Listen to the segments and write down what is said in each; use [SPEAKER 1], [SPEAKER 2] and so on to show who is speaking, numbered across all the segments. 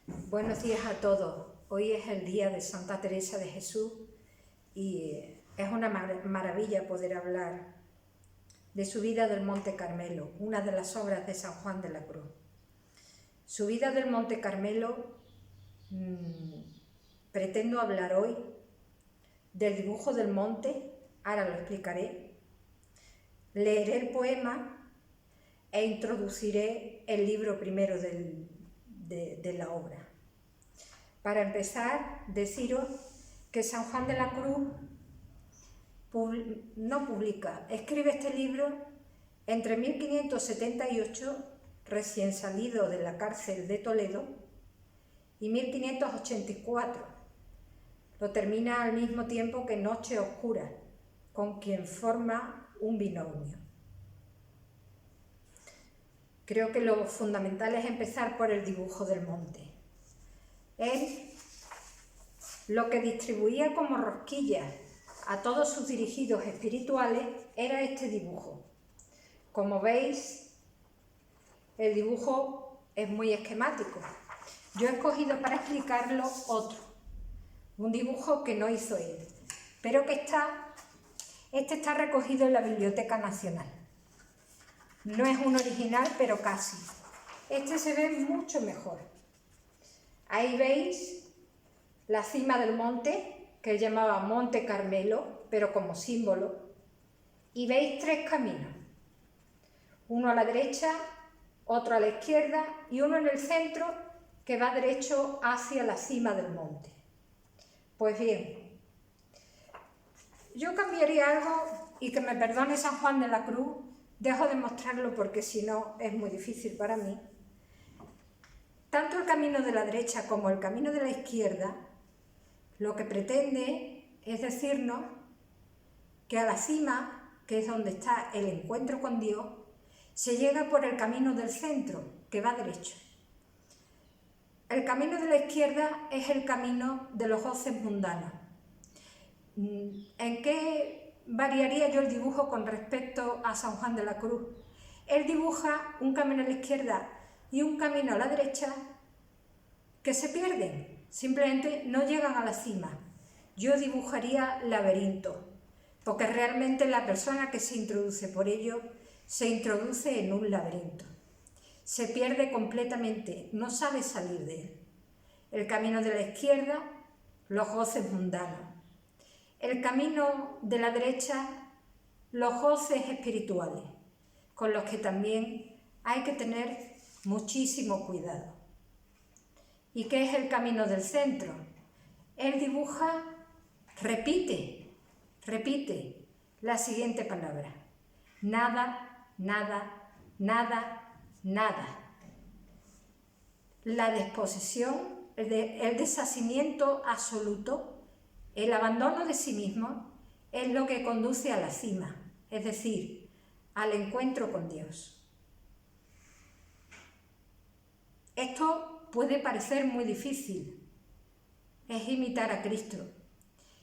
[SPEAKER 1] Buenos días a todos. Hoy es el día de Santa Teresa de Jesús y es una maravilla poder hablar de su vida del Monte Carmelo, una de las obras de San Juan de la Cruz. Su vida del Monte Carmelo, pretendo hablar hoy del dibujo del monte, ahora lo explicaré, leeré el poema e introduciré el libro primero de la obra. Para empezar, deciros que San Juan de la Cruz escribe este libro entre 1578, recién salido de la cárcel de Toledo, y 1584. Lo termina al mismo tiempo que Noche Oscura, con quien forma un binomio. Creo que lo fundamental es empezar por el dibujo del monte. Él lo que distribuía como rosquillas a todos sus dirigidos espirituales era este dibujo. Como veis, el dibujo es muy esquemático. Yo he escogido para explicarlo otro, un dibujo que no hizo él, pero que está recogido en la Biblioteca Nacional. No es un original, pero casi. Este se ve mucho mejor. Ahí veis la cima del monte, que él llamaba Monte Carmelo, pero como símbolo, y veis tres caminos, uno a la derecha, otro a la izquierda y uno en el centro que va derecho hacia la cima del monte. Pues bien, yo cambiaría algo, y que me perdone San Juan de la Cruz, dejo de mostrarlo porque si no es muy difícil para mí. Tanto el camino de la derecha como el camino de la izquierda lo que pretende es decirnos que a la cima, que es donde está el encuentro con Dios, se llega por el camino del centro, que va derecho. El camino de la izquierda es el camino de los goces mundanos. ¿En qué variaría yo el dibujo con respecto a San Juan de la Cruz? Él dibuja un camino a la izquierda y un camino a la derecha que se pierden, simplemente no llegan a la cima. Yo dibujaría laberinto, porque realmente la persona que se introduce por ello se introduce en un laberinto. Se pierde completamente, no sabe salir de él. El camino de la izquierda, los goces mundanos. El camino de la derecha, los goces espirituales, con los que también hay que tener muchísimo cuidado. ¿Y qué es el camino del centro? Él dibuja, repite la siguiente palabra: nada, nada, nada, nada. La desposesión, el deshacimiento absoluto, el abandono de sí mismo, es lo que conduce a la cima, es decir, al encuentro con Dios. Esto puede parecer muy difícil, es imitar a Cristo.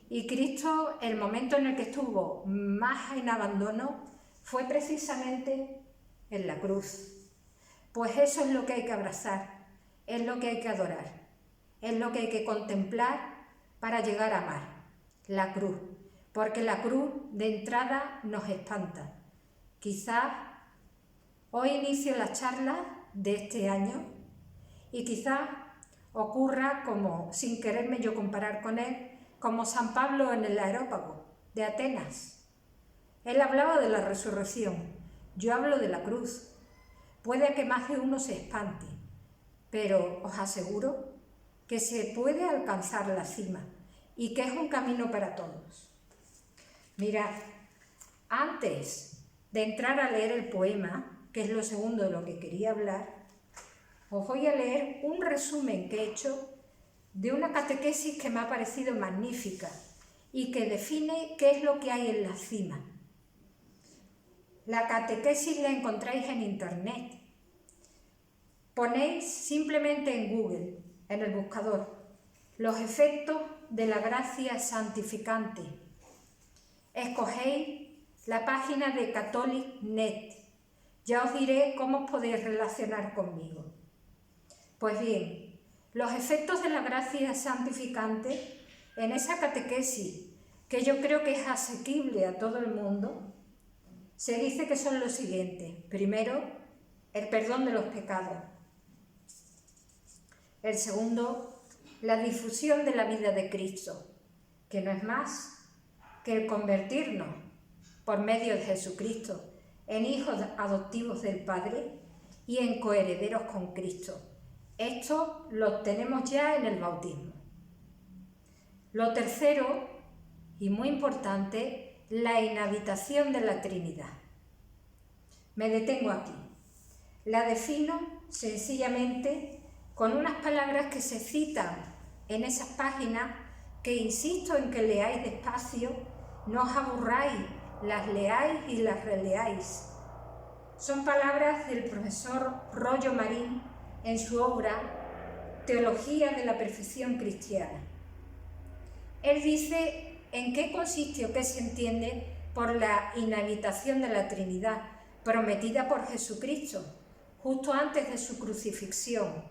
[SPEAKER 1] Y Cristo, el momento en el que estuvo más en abandono, fue precisamente en la cruz. Pues eso es lo que hay que abrazar, es lo que hay que adorar, es lo que hay que contemplar para llegar a amar, la cruz. Porque la cruz de entrada nos espanta. Quizás hoy inicio la charla de este año y quizás ocurra como, sin quererme yo comparar con él, como San Pablo en el Areópago de Atenas. Él hablaba de la resurrección, yo hablo de la cruz. Puede que más de uno se espante, pero os aseguro que se puede alcanzar la cima y que es un camino para todos. Mirad, antes de entrar a leer el poema, que es lo segundo de lo que quería hablar, os voy a leer un resumen que he hecho de una catequesis que me ha parecido magnífica y que define qué es lo que hay en la cima. La catequesis la encontráis en internet. Ponéis simplemente en Google, en el buscador, los efectos de la gracia santificante. Escogéis la página de Catholic.net. Ya os diré cómo os podéis relacionar conmigo. Pues bien, los efectos de la gracia santificante en esa catequesis, que yo creo que es asequible a todo el mundo, se dice que son los siguientes. Primero, el perdón de los pecados. El segundo, la difusión de la vida de Cristo, que no es más que el convertirnos por medio de Jesucristo en hijos adoptivos del Padre y en coherederos con Cristo. Esto lo tenemos ya en el bautismo. Lo tercero, y muy importante, la inhabitación de la Trinidad. Me detengo aquí. La defino sencillamente con unas palabras que se citan en esas páginas, que insisto en que leáis despacio, no os aburráis, las leáis y las releáis. Son palabras del profesor Royo Marín en su obra Teología de la Perfección Cristiana. Él dice en qué consiste o qué se entiende por la inhabitación de la Trinidad prometida por Jesucristo justo antes de su crucifixión.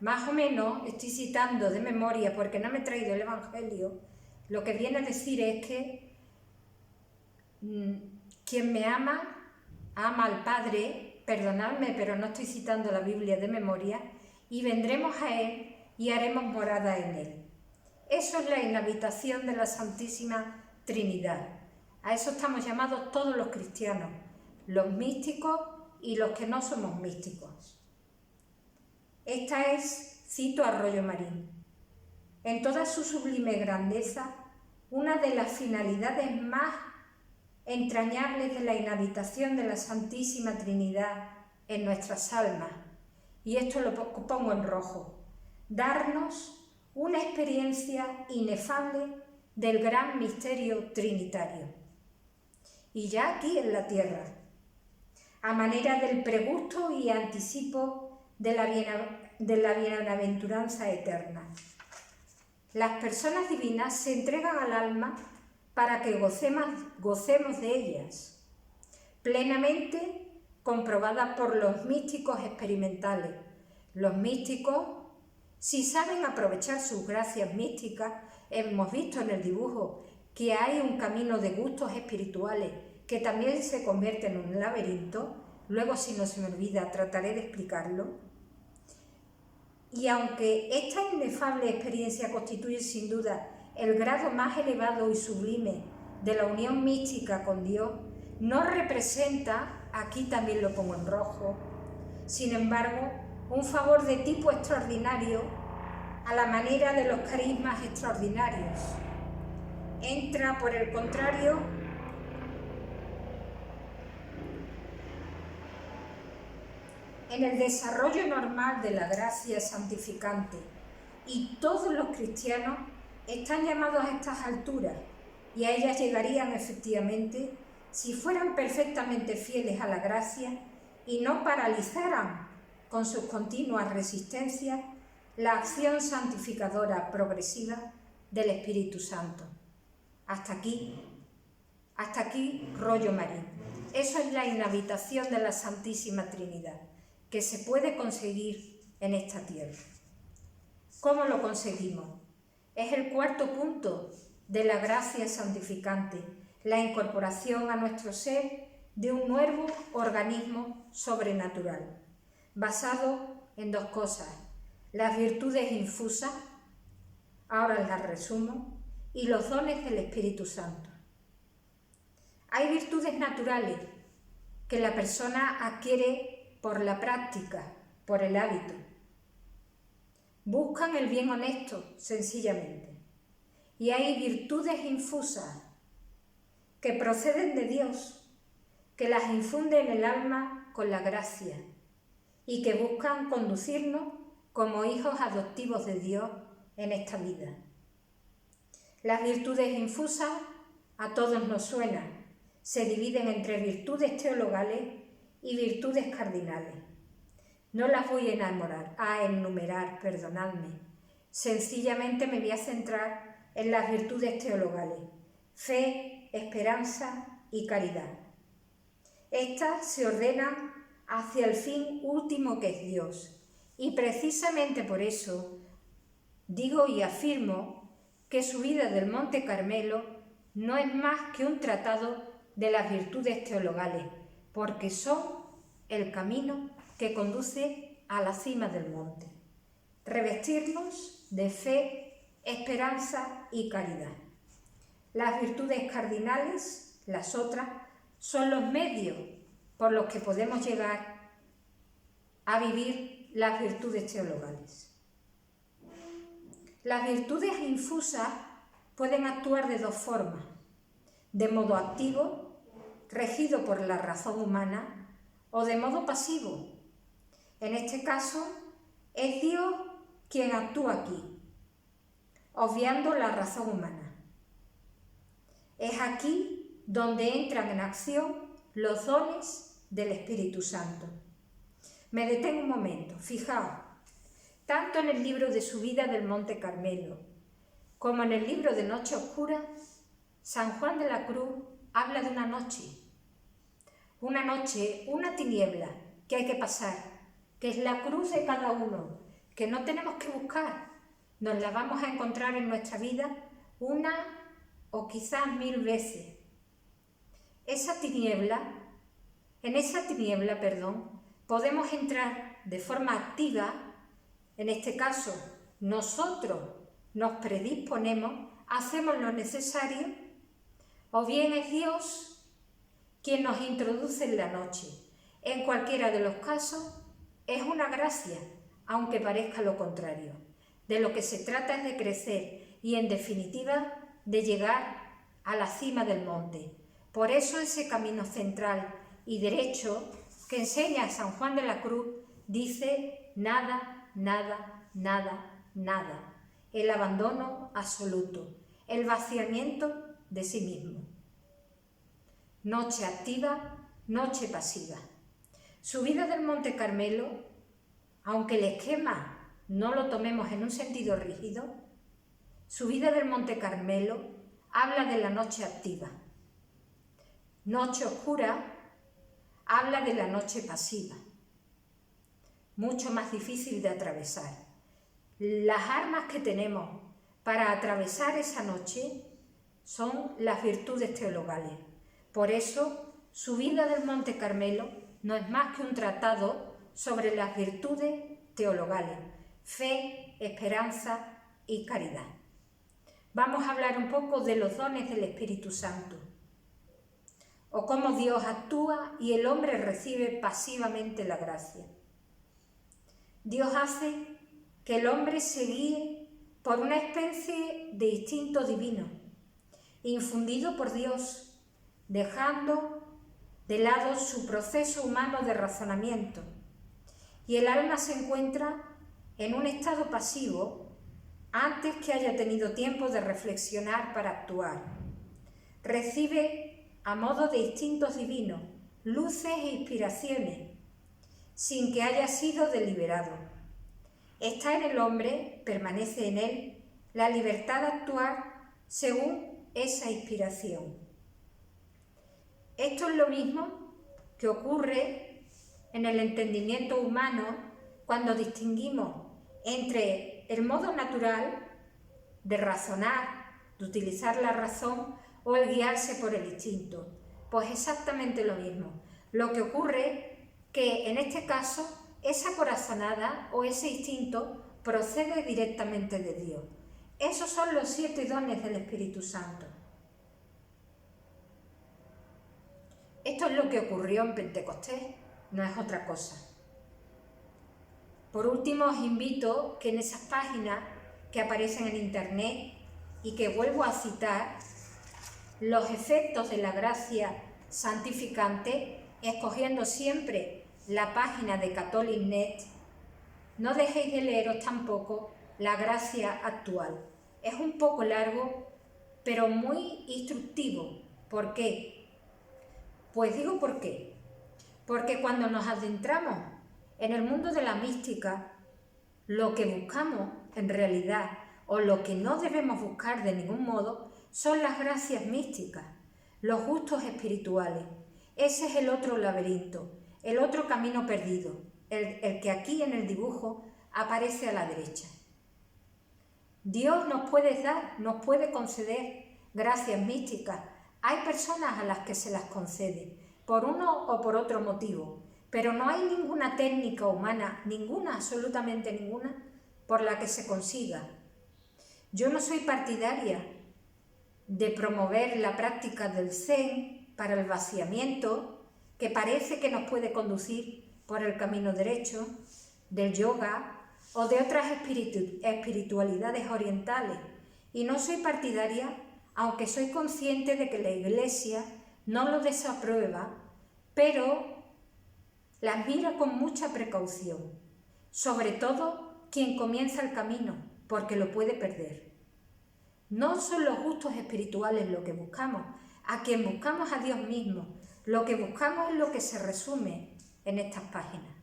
[SPEAKER 1] Más o menos, estoy citando de memoria porque no me he traído el Evangelio, lo que viene a decir es que quien me ama, ama al Padre, perdonadme, pero no estoy citando la Biblia de memoria, y vendremos a Él y haremos morada en Él. Eso es la inhabitación de la Santísima Trinidad. A eso estamos llamados todos los cristianos, los místicos y los que no somos místicos. Esta es, cito a Royo Marín, en toda su sublime grandeza, una de las finalidades más entrañables de la inhabitación de la Santísima Trinidad en nuestras almas, y esto lo pongo en rojo, darnos una experiencia inefable del gran misterio trinitario. Y ya aquí en la tierra, a manera del pregusto y anticipo de la bienaventuranza eterna. Las personas divinas se entregan al alma para que gocemos de ellas, plenamente comprobadas por los místicos experimentales. Los místicos, si saben aprovechar sus gracias místicas, hemos visto en el dibujo que hay un camino de gustos espirituales que también se convierte en un laberinto. Luego, si no se me olvida, trataré de explicarlo. Y aunque esta inefable experiencia constituye sin duda el grado más elevado y sublime de la unión mística con Dios, no representa, aquí también lo pongo en rojo, sin embargo, un favor de tipo extraordinario a la manera de los carismas extraordinarios. Entra, por el contrario, en el desarrollo normal de la gracia santificante, y todos los cristianos están llamados a estas alturas y a ellas llegarían efectivamente si fueran perfectamente fieles a la gracia y no paralizaran con sus continuas resistencias la acción santificadora progresiva del Espíritu Santo. Hasta aquí Royo Marín. Eso es la inhabitación de la Santísima Trinidad, que se puede conseguir en esta tierra. ¿Cómo lo conseguimos? Es el cuarto punto de la gracia santificante, la incorporación a nuestro ser de un nuevo organismo sobrenatural, basado en dos cosas: las virtudes infusas, ahora las resumo, y los dones del Espíritu Santo. Hay virtudes naturales que la persona adquiere por la práctica, por el hábito. Buscan el bien honesto, sencillamente. Y hay virtudes infusas que proceden de Dios, que las infunde en el alma con la gracia y que buscan conducirnos como hijos adoptivos de Dios en esta vida. Las virtudes infusas a todos nos suenan. Se dividen entre virtudes teologales y virtudes cardinales. No las voy a enumerar, perdonadme. Sencillamente me voy a centrar en las virtudes teologales: fe, esperanza y caridad. Estas se ordenan hacia el fin último, que es Dios, Y precisamente por eso digo y afirmo que Subida del Monte Carmelo no es más que un tratado de las virtudes teologales, porque son el camino que conduce a la cima del monte. Revestirnos de fe, esperanza y caridad. Las virtudes cardinales, las otras, son los medios por los que podemos llegar a vivir las virtudes teologales. Las virtudes infusas pueden actuar de dos formas: de modo activo, regido por la razón humana, o de modo pasivo. En este caso, es Dios quien actúa aquí, obviando la razón humana. Es aquí donde entran en acción los dones del Espíritu Santo. Me detengo un momento. Fijaos, tanto en el libro de Subida del Monte Carmelo como en el libro de Noche Oscura, San Juan de la Cruz habla de una noche, una tiniebla que hay que pasar, que es la cruz de cada uno, que no tenemos que buscar, nos la vamos a encontrar en nuestra vida una o quizás 1000 veces. En esa tiniebla, podemos entrar de forma activa. En este caso, nosotros nos predisponemos, hacemos lo necesario, o bien es Dios quien nos introduce en la noche. En cualquiera de los casos, es una gracia, aunque parezca lo contrario. De lo que se trata es de crecer y, en definitiva, de llegar a la cima del monte. Por eso ese camino central y derecho que enseña San Juan de la Cruz dice nada, nada, nada, nada. El abandono absoluto, el vaciamiento de sí mismo. Noche activa, noche pasiva. Subida del Monte Carmelo, aunque el esquema no lo tomemos en un sentido rígido, Subida del Monte Carmelo habla de la noche activa. Noche oscura habla de la noche pasiva, mucho más difícil de atravesar. Las armas que tenemos para atravesar esa noche son las virtudes teologales. Por eso, Subida del Monte Carmelo no es más que un tratado sobre las virtudes teologales: fe, esperanza y caridad. Vamos a hablar un poco de los dones del Espíritu Santo, o cómo Dios actúa y el hombre recibe pasivamente la gracia. Dios hace que el hombre se guíe por una especie de instinto divino, infundido por Dios, dejando de lado su proceso humano de razonamiento, y el alma se encuentra en un estado pasivo antes que haya tenido tiempo de reflexionar para actuar. Recibe a modo de instintos divinos, luces e inspiraciones, sin que haya sido deliberado. Está en el hombre, permanece en él, la libertad de actuar según esa inspiración. Esto es lo mismo que ocurre en el entendimiento humano cuando distinguimos entre el modo natural de razonar, de utilizar la razón, o el guiarse por el instinto. Pues exactamente lo mismo. Lo que ocurre que en este caso esa corazonada o ese instinto procede directamente de Dios. Esos son los 7 dones del Espíritu Santo. Esto es lo que ocurrió en Pentecostés, no es otra cosa. Por último, os invito que en esas páginas que aparecen en internet y que vuelvo a citar, los efectos de la gracia santificante, escogiendo siempre la página de Catholic.net, no dejéis de leeros tampoco la gracia actual. Es un poco largo, pero muy instructivo. ¿Por qué? Pues digo por qué. Porque cuando nos adentramos en el mundo de la mística, lo que buscamos en realidad, o lo que no debemos buscar de ningún modo, son las gracias místicas, los gustos espirituales. Ese es el otro laberinto, el otro camino perdido, el que aquí en el dibujo aparece a la derecha. Dios nos puede dar, nos puede conceder gracias místicas. Hay personas a las que se las concede, por uno o por otro motivo, pero no hay ninguna técnica humana, ninguna, absolutamente ninguna, por la que se consiga. Yo no soy partidaria de promover la práctica del Zen para el vaciamiento, que parece que nos puede conducir por el camino derecho, del yoga o de otras espiritualidades orientales. Y no soy partidaria, aunque soy consciente de que la Iglesia no lo desaprueba, pero las mira con mucha precaución, sobre todo quien comienza el camino, porque lo puede perder. No son los gustos espirituales lo que buscamos, a quien buscamos a Dios mismo. Lo que buscamos es lo que se resume en estas páginas.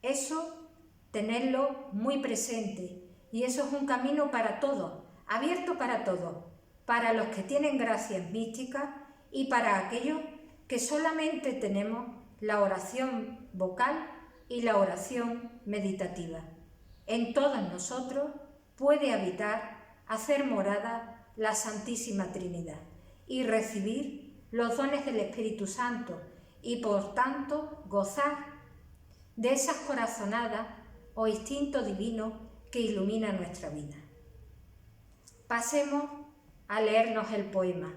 [SPEAKER 1] Eso, tenerlo muy presente, y eso es un camino para todos, abierto para todos, para los que tienen gracias místicas y para aquellos que solamente tenemos la oración vocal y la oración meditativa. En todos nosotros puede habitar, hacer morada la Santísima Trinidad y recibir los dones del Espíritu Santo y por tanto gozar de esas corazonadas o instinto divino que ilumina nuestra vida. Pasemos a leernos el poema.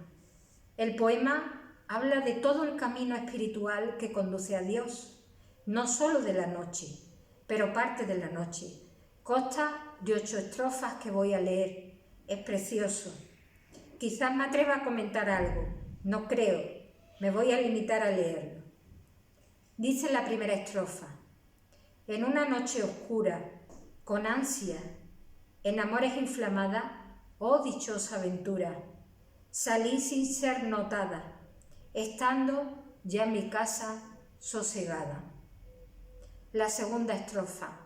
[SPEAKER 1] El poema habla de todo el camino espiritual que conduce a Dios, no solo de la noche, pero parte de la noche. Consta de 8 estrofas que voy a leer. Es precioso. Quizás me atreva a comentar algo. No creo. Me voy a limitar a leerlo. Dice la primera estrofa: en una noche oscura, con ansia, en amores inflamada, oh dichosa aventura, salí sin ser notada, estando ya en mi casa sosegada. La segunda estrofa: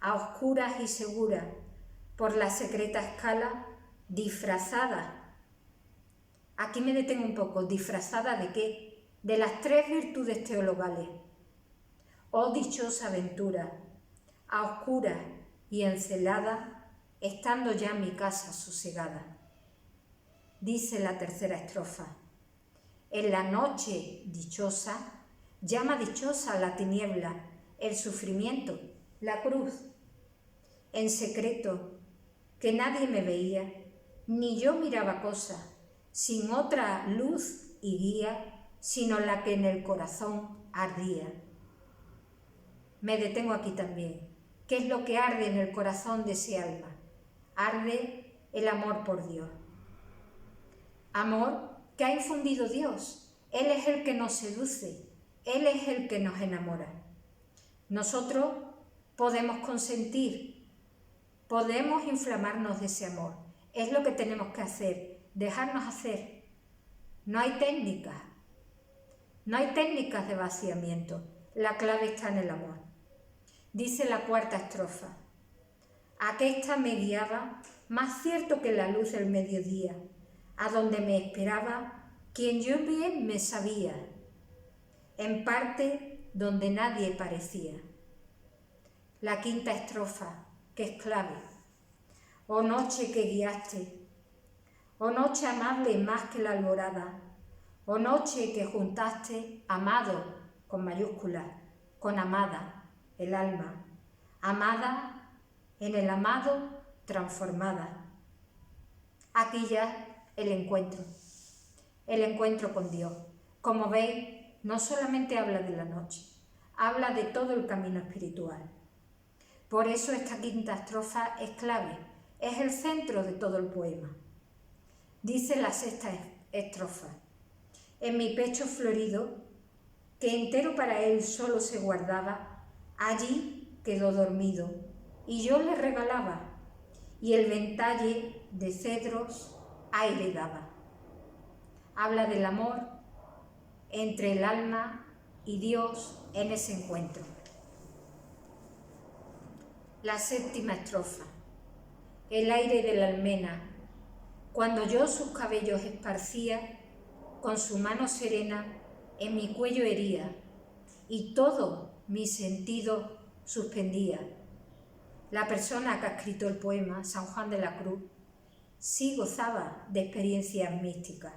[SPEAKER 1] a oscuras y segura, por la secreta escala, disfrazada. Aquí me detengo un poco. ¿Disfrazada de qué? De las 3 virtudes teologales. Oh dichosa aventura, a oscuras y encelada, estando ya en mi casa sosegada. Dice la tercera estrofa: en la noche dichosa, llama dichosa la tiniebla, el sufrimiento, la cruz. En secreto, que nadie me veía, ni yo miraba cosa, sin otra luz y guía, sino la que en el corazón ardía. Me detengo aquí también. ¿Qué es lo que arde en el corazón de ese alma? Arde el amor por Dios. Amor que ha infundido Dios. Él es el que nos seduce, Él es el que nos enamora. Nosotros podemos consentir, podemos inflamarnos de ese amor. Es lo que tenemos que hacer, dejarnos hacer. No hay técnicas de vaciamiento. La clave está en el amor. Dice la cuarta estrofa: aquesta me guiaba, más cierto que la luz del mediodía, a donde me esperaba quien yo bien me sabía, en parte donde nadie parecía. La quinta estrofa, que es clave: oh noche que guiaste, oh noche amable más que la alborada, oh noche que juntaste amado con mayúscula, con amada, el alma, amada en el amado transformada. Aquí ya el encuentro con Dios. Como veis, no solamente habla de la noche, habla de todo el camino espiritual. Por eso esta quinta estrofa es clave, es el centro de todo el poema. Dice la sexta estrofa: en mi pecho florido, que entero para él solo se guardaba, allí quedó dormido, y yo le regalaba, y el ventalle de cedros aire daba. Habla del amor entre el alma y Dios en ese encuentro. La séptima estrofa: el aire de la almena, cuando yo sus cabellos esparcía, con su mano serena en mi cuello hería, y todo mi sentido suspendía. La persona que ha escrito el poema, San Juan de la Cruz, sí gozaba de experiencias místicas.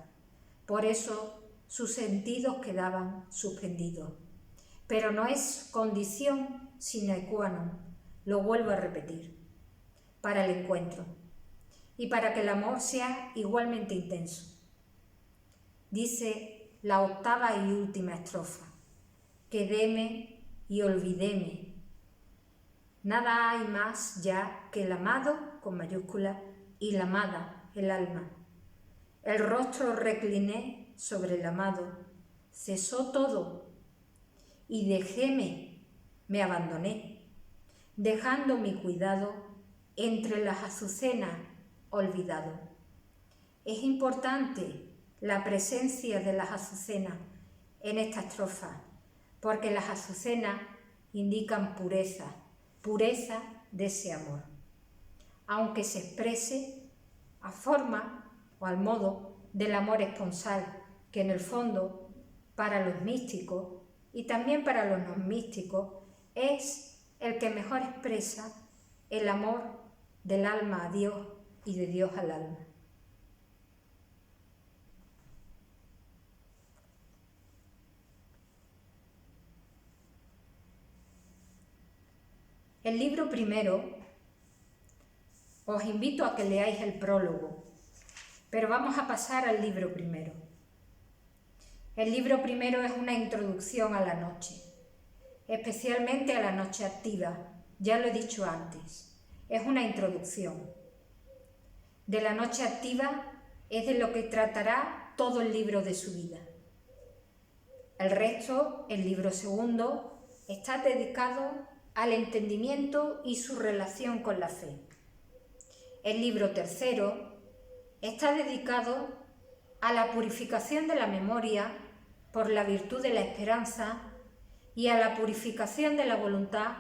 [SPEAKER 1] Por eso sus sentidos quedaban suspendidos. Pero no es condición sine qua non, lo vuelvo a repetir, para el encuentro y para que el amor sea igualmente intenso. Dice la octava y última estrofa: quedéme y olvidéme. Nada hay más ya que el amado, con mayúscula, y la amada, el alma. El rostro recliné sobre el amado, cesó todo, y dejéme, me abandoné, dejando mi cuidado entre las azucenas olvidado. Es importante la presencia de las azucenas en esta estrofa, porque las azucenas indican pureza, pureza de ese amor, aunque se exprese a forma o al modo del amor esponsal, que en el fondo, para los místicos y también para los no místicos, es el que mejor expresa el amor del alma a Dios y de Dios al alma. El libro primero, os invito a que leáis el prólogo, pero vamos a pasar al libro primero. El libro primero es una introducción a la noche, especialmente a la noche activa, ya lo he dicho antes, es una introducción. De la noche activa es de lo que tratará todo el libro de su vida. El resto, el libro segundo, está dedicado al entendimiento y su relación con la fe. El libro tercero está dedicado a la purificación de la memoria por la virtud de la esperanza y a la purificación de la voluntad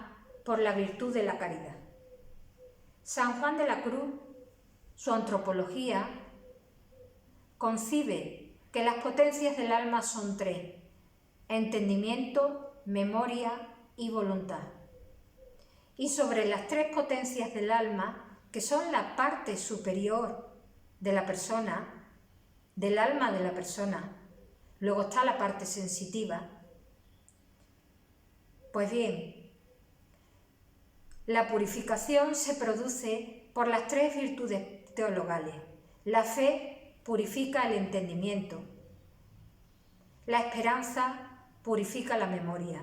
[SPEAKER 1] por la virtud de la caridad. San Juan de la Cruz, su antropología, concibe que las potencias del alma son tres: entendimiento, memoria y voluntad. Y sobre las tres potencias del alma, que son la parte superior de la persona, del alma de la persona, luego está la parte sensitiva. Pues bien, la purificación se produce por las tres virtudes teologales. La fe purifica el entendimiento, la esperanza purifica la memoria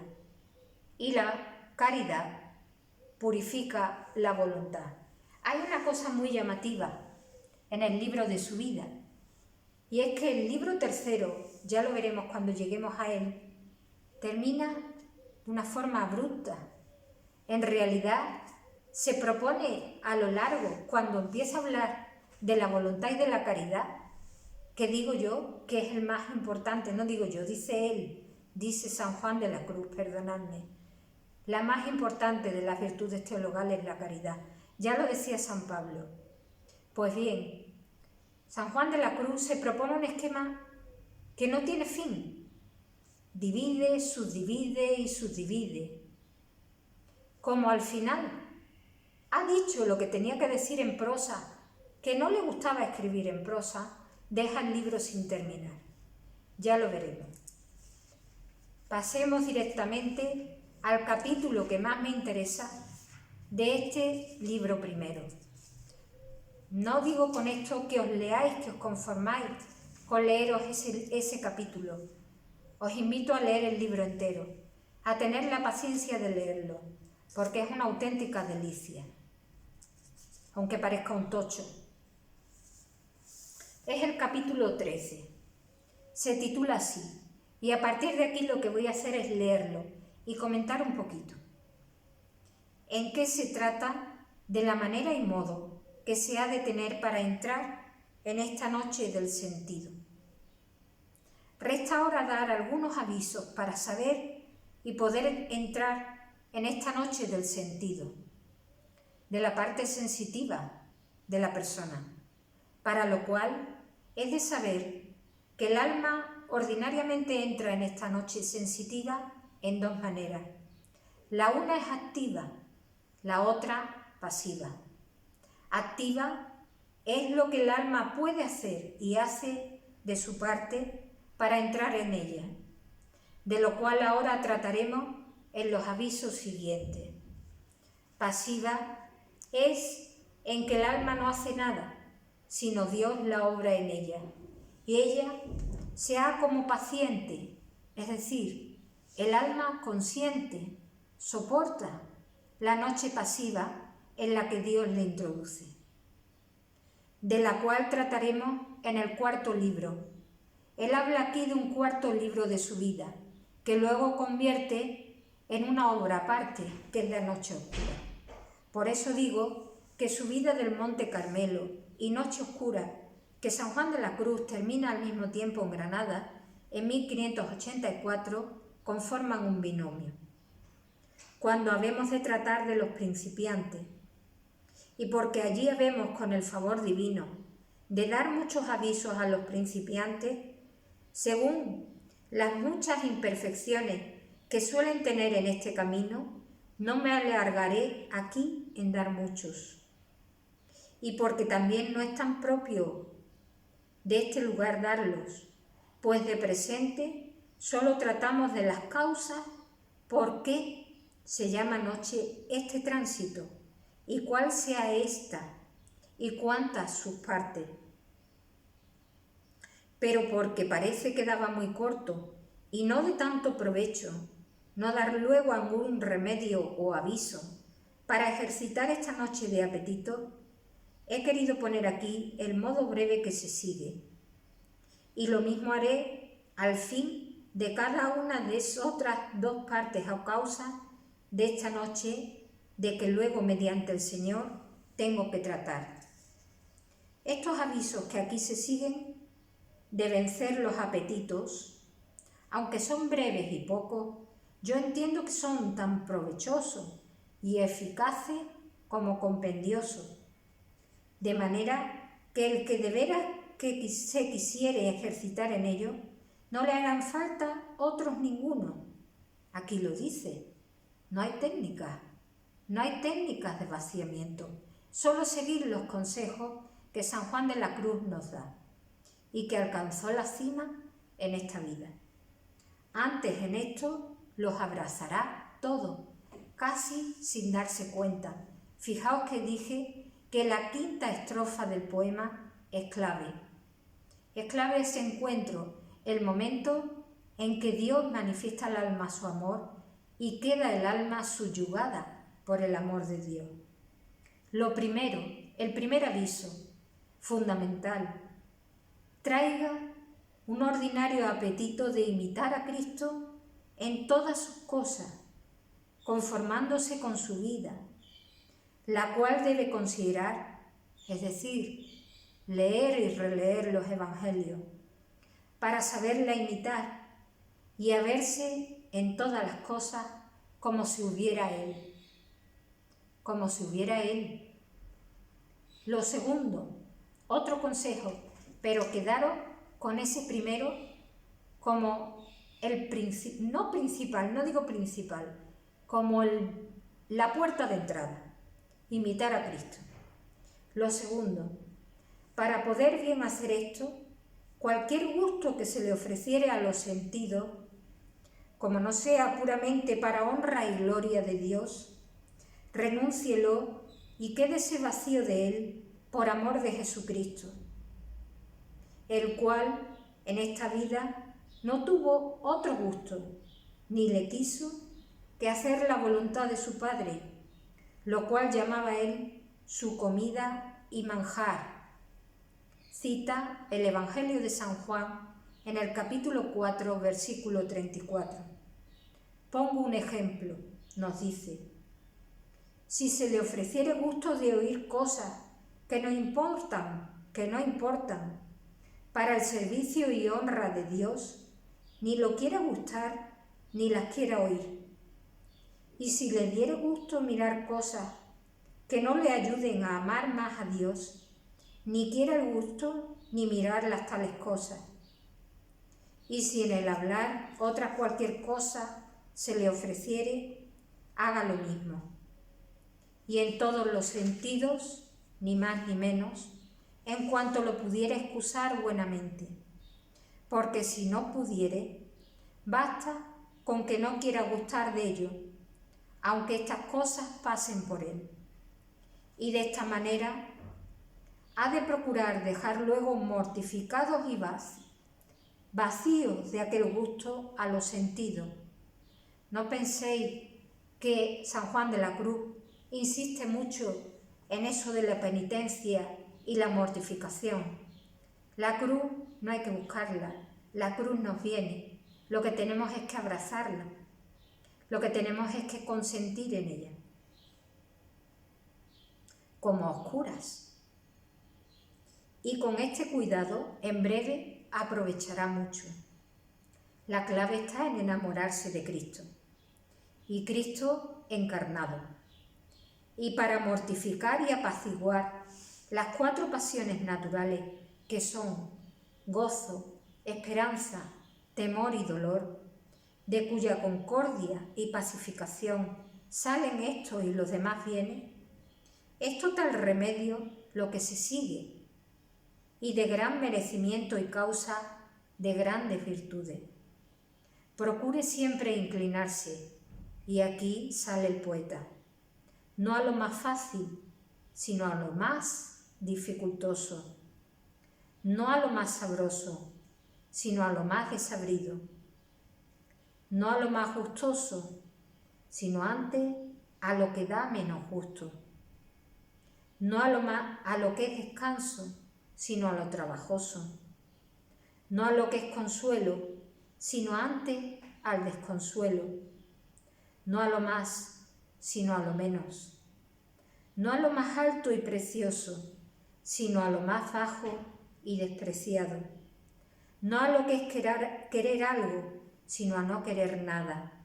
[SPEAKER 1] y la caridad purifica la voluntad. Hay una cosa muy llamativa en el libro de su vida, y es que el libro tercero, ya lo veremos cuando lleguemos a él, termina de una forma abrupta. En realidad, se propone a lo largo, cuando empieza a hablar de la voluntad y de la caridad, que digo yo que es el más importante, no digo yo, dice él, dice San Juan de la Cruz, perdonadme, la más importante de las virtudes teologales es la caridad. Ya lo decía San Pablo. Pues bien, San Juan de la Cruz se propone un esquema que no tiene fin. Divide, subdivide y subdivide. Como al final ha dicho lo que tenía que decir en prosa, que no le gustaba escribir en prosa, deja el libro sin terminar. Ya lo veremos. Pasemos directamente al capítulo que más me interesa de este libro primero. No digo con esto que os leáis, que os conformáis con leeros ese capítulo. Os invito a leer el libro entero, a tener la paciencia de leerlo, porque es una auténtica delicia, aunque parezca un tocho. Es el capítulo 13. Se titula así, y a partir de aquí lo que voy a hacer es leerlo y comentar un poquito. ¿En qué se trata? De la manera y modo que se ha de tener para entrar en esta noche del sentido. Resta ahora dar algunos avisos para saber y poder entrar en esta noche del sentido, de la parte sensitiva de la persona, para lo cual es de saber que el alma ordinariamente entra en esta noche sensitiva en dos maneras. La una es activa, la otra pasiva. Activa es lo que el alma puede hacer y hace de su parte para entrar en ella, de lo cual ahora trataremos en los avisos siguientes. Pasiva es en que el alma no hace nada, sino Dios la obra en ella, y ella se ha como paciente, es decir, el alma consciente soporta la noche pasiva en la que Dios le introduce, de la cual trataremos en el cuarto libro. Él habla aquí de un cuarto libro de su vida, que luego convierte en una obra aparte, que es la noche oscura. Por eso digo que subida del Monte Carmelo y Noche Oscura, que San Juan de la Cruz termina al mismo tiempo en Granada, en 1584, conforman un binomio. Cuando habemos de tratar de los principiantes, y porque allí habemos con el favor divino de dar muchos avisos a los principiantes, según las muchas imperfecciones que suelen tener en este camino, no me alargaré aquí en dar muchos. Y porque también no es tan propio de este lugar darlos, pues de presente solo tratamos de las causas por qué se llama noche este tránsito, y cuál sea esta, y cuántas sus partes. Pero porque parece que daba muy corto, y no de tanto provecho, no dar luego algún remedio o aviso para ejercitar esta noche de apetito, he querido poner aquí el modo breve que se sigue, y lo mismo haré al fin de cada una de esas otras dos partes o causas de esta noche de que luego mediante el Señor tengo que tratar. Estos avisos que aquí se siguen de vencer los apetitos, aunque son breves y pocos, yo entiendo que son tan provechosos y eficaces como compendiosos, de manera que el que de veras que se quisiere ejercitar en ello, no le hagan falta otros ninguno. Aquí lo dice, no hay técnicas de vaciamiento, solo seguir los consejos que San Juan de la Cruz nos da y que alcanzó la cima en esta vida. Antes en esto los abrazará todos, casi sin darse cuenta. Fijaos que dije que la quinta estrofa del poema es clave. Es clave ese encuentro, el momento en que Dios manifiesta al alma su amor y queda el alma subyugada por el amor de Dios. Lo primero, el primer aviso, fundamental, traiga un ordinario apetito de imitar a Cristo en todas sus cosas, conformándose con su vida, la cual debe considerar, es decir, leer y releer los evangelios, para saberla imitar y a verse en todas las cosas como si hubiera Él. Como si hubiera Él. Lo segundo, otro consejo, pero quedaros con ese primero como no principal, no digo principal, como la puerta de entrada, imitar a Cristo. Lo segundo, para poder bien hacer esto, cualquier gusto que se le ofreciere a los sentidos, como no sea puramente para honra y gloria de Dios, renúncielo y quédese vacío de él por amor de Jesucristo, el cual en esta vida no tuvo otro gusto, ni le quiso que hacer la voluntad de su Padre, lo cual llamaba él su comida y manjar. Cita el Evangelio de San Juan en el capítulo 4, versículo 34. Pongo un ejemplo, nos dice: si se le ofreciere gusto de oír cosas que no importan, para el servicio y honra de Dios, ni lo quiera gustar, ni las quiera oír. Y si le diere gusto mirar cosas que no le ayuden a amar más a Dios, ni quiera el gusto ni mirar las tales cosas. Y si en el hablar otra cualquier cosa se le ofreciere, haga lo mismo. Y en todos los sentidos, ni más ni menos, en cuanto lo pudiere excusar buenamente. Porque si no pudiere, basta con que no quiera gustar de ello, aunque estas cosas pasen por él. Y de esta manera ha de procurar dejar luego mortificados y vacíos de aquel gusto a los sentidos. No penséis que San Juan de la Cruz insiste mucho en eso de la penitencia y la mortificación. La cruz no hay que buscarla, la cruz nos viene. Lo que tenemos es que abrazarla, lo que tenemos es que consentir en ella. Como oscuras. Y con este cuidado, en breve, aprovechará mucho. La clave está en enamorarse de Cristo. Y Cristo encarnado. Y para mortificar y apaciguar las 4 pasiones naturales que son gozo, esperanza, temor y dolor, de cuya concordia y pacificación salen estos y los demás bienes, es total remedio lo que se sigue y de gran merecimiento y causa de grandes virtudes. Procure siempre inclinarse, y aquí sale el poeta, no a lo más fácil, sino a lo más dificultoso, no a lo más sabroso, sino a lo más desabrido, no a lo más gustoso, sino antes a lo que da menos gusto, no a lo que es descanso, sino a lo trabajoso, no a lo que es consuelo, sino antes al desconsuelo, no a lo más, sino a lo menos, no a lo más alto y precioso, sino a lo más bajo y despreciado, no a lo que es querer algo, sino a no querer nada,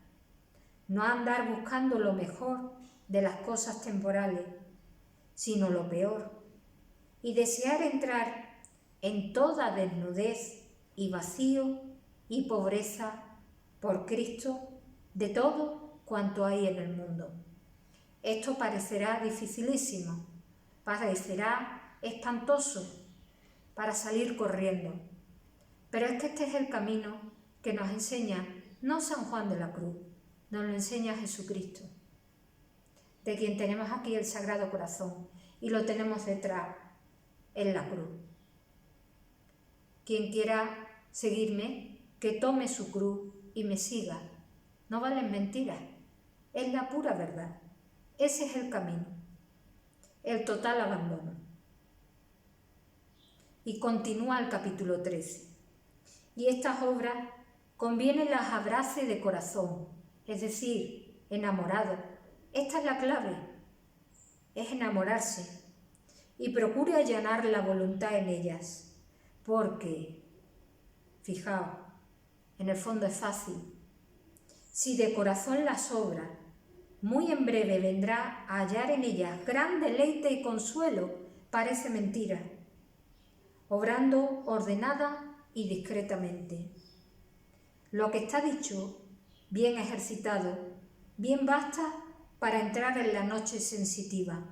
[SPEAKER 1] no a andar buscando lo mejor de las cosas temporales, sino lo peor, y desear entrar en toda desnudez y vacío y pobreza por Cristo de todo cuanto hay en el mundo. Esto parecerá dificilísimo, parecerá espantoso para salir corriendo, pero es que este es el camino que nos enseña no San Juan de la Cruz, nos lo enseña Jesucristo, de quien tenemos aquí el Sagrado Corazón y lo tenemos detrás en la cruz. Quien quiera seguirme, que tome su cruz y me siga. No valen mentiras, es la pura verdad. Ese es el camino, el total abandono. Y continúa el capítulo 13. Y estas obras conviene las abrace de corazón, es decir, enamorado. Esta es la clave, es enamorarse. Y procure allanar la voluntad en ellas, porque, fijaos, en el fondo es fácil. Si de corazón las obra, muy en breve vendrá a hallar en ellas gran deleite y consuelo, parece mentira, obrando ordenada y discretamente. Lo que está dicho, bien ejercitado, bien basta para entrar en la noche sensitiva.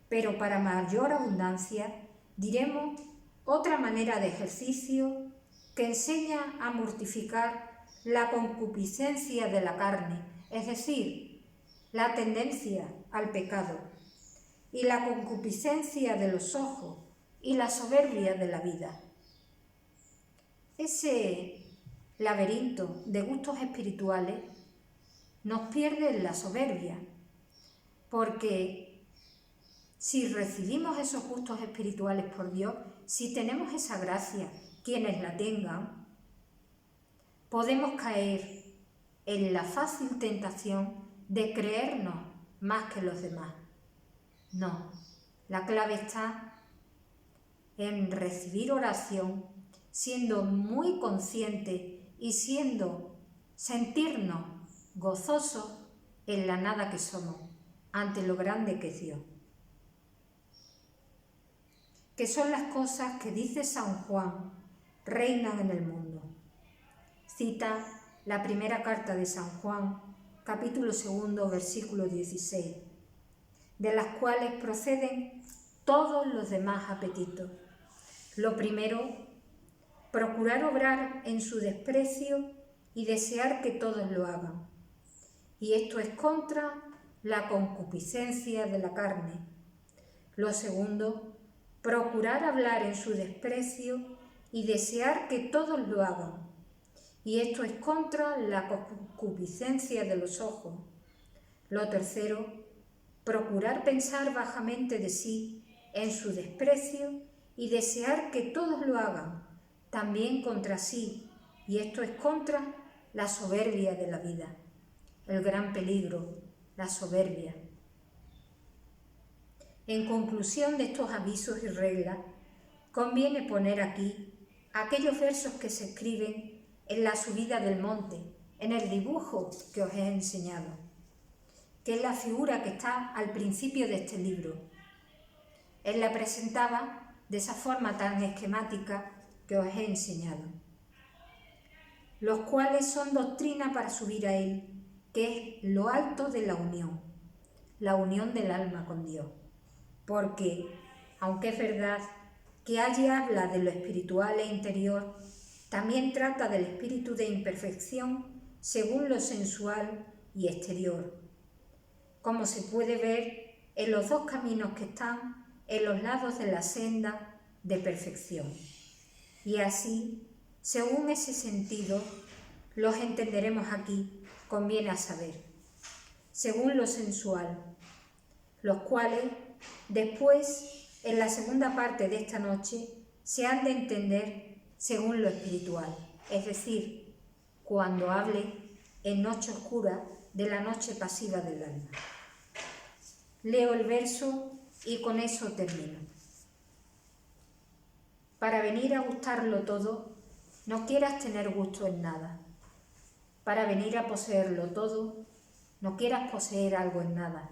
[SPEAKER 1] Pero para mayor abundancia diremos otra manera de ejercicio que enseña a mortificar la concupiscencia de la carne, es decir, la tendencia al pecado, y la concupiscencia de los ojos y la soberbia de la vida. Ese laberinto de gustos espirituales nos pierde en la soberbia, porque si recibimos esos gustos espirituales por Dios, si tenemos esa gracia, quienes la tengan, podemos caer en la fácil tentación de creernos más que los demás. No, la clave está en recibir oración, siendo muy consciente y sentirnos gozosos en la nada que somos, ante lo grande que es Dios. Que son las cosas que dice San Juan, reinan en el mundo. Cita la primera carta de San Juan, capítulo 2, versículo 16, de las cuales proceden todos los demás apetitos. Lo primero, procurar obrar en su desprecio y desear que todos lo hagan. Y esto es contra la concupiscencia de la carne. Lo segundo, procurar hablar en su desprecio y desear que todos lo hagan. Y esto es contra la concupiscencia de los ojos. Lo tercero, procurar pensar bajamente de sí en su desprecio y desear que todos lo hagan, también contra sí, y esto es contra la soberbia de la vida. El gran peligro, la soberbia. En conclusión de estos avisos y reglas, conviene poner aquí aquellos versos que se escriben en la subida del monte, en el dibujo que os he enseñado, que es la figura que está al principio de este libro. Él la presentaba de esa forma tan esquemática que os he enseñado, los cuales son doctrina para subir a Él, que es lo alto de la unión del alma con Dios. Porque, aunque es verdad que allí habla de lo espiritual e interior, también trata del espíritu de imperfección según lo sensual y exterior, como se puede ver en los dos caminos que están en los lados de la senda de perfección. Y así, según ese sentido, los entenderemos aquí, conviene a saber, según lo sensual, los cuales después, en la segunda parte de esta noche, se han de entender según lo espiritual, es decir, cuando hable en noche oscura de la noche pasiva del alma. Leo el verso y con eso termino. Para venir a gustarlo todo, no quieras tener gusto en nada. Para venir a poseerlo todo, no quieras poseer algo en nada.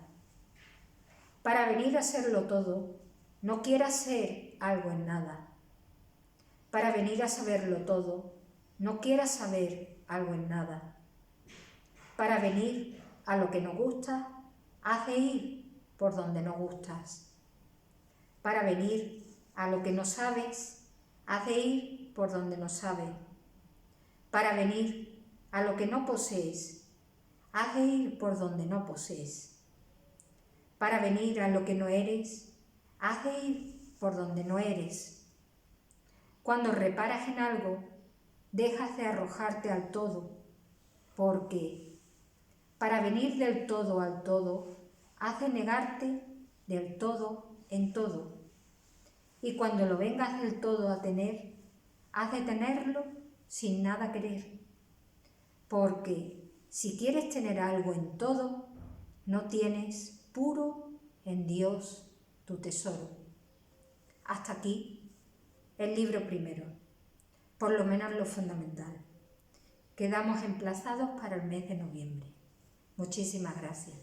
[SPEAKER 1] Para venir a serlo todo, no quieras ser algo en nada. Para venir a saberlo todo, no quieras saber algo en nada. Para venir a lo que no gusta, haz de ir por donde no gustas. Para venir a lo que no sabes, haz de ir por donde no sabes. Para venir a lo que no posees, haz de ir por donde no posees. Para venir a lo que no eres, haz de ir por donde no eres. Cuando reparas en algo, dejas de arrojarte al todo, porque para venir del todo al todo, has de negarte del todo en todo. Y cuando lo vengas del todo a tener, has de tenerlo sin nada querer. Porque si quieres tener algo en todo, no tienes puro en Dios tu tesoro. Hasta aquí el libro primero, por lo menos lo fundamental. Quedamos emplazados para el mes de noviembre. Muchísimas gracias.